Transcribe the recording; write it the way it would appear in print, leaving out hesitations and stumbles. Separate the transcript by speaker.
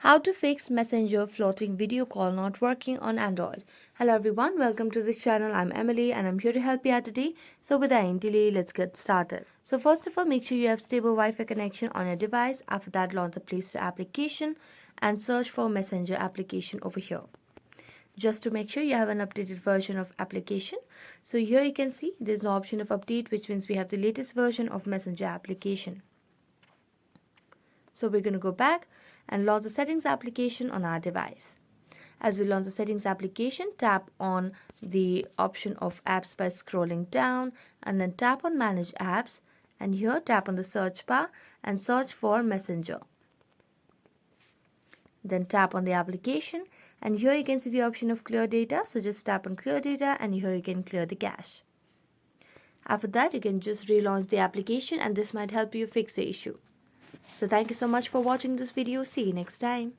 Speaker 1: How to fix Messenger floating video call not working on Android. Hello everyone, welcome to this channel. I'm Emily and I'm here to help you out today. So without any delay, let's get started. So first of all, make sure you have stable Wi-Fi connection on your device. After that, launch the Play Store application and search for Messenger application over here. Just to make sure you have an updated version of application. So here you can see there's no option of update, which means we have the latest version of Messenger application. So we're going to go back and launch the settings application on our device. As we launch the settings application, tap on the option of apps by scrolling down and then tap on manage apps, and here tap on the search bar and search for Messenger. Then tap on the application and here you can see the option of clear data. So just tap on clear data and here you can clear the cache. After that, you can just relaunch the application and this might help you fix the issue. So thank you so much for watching this video. See you next time.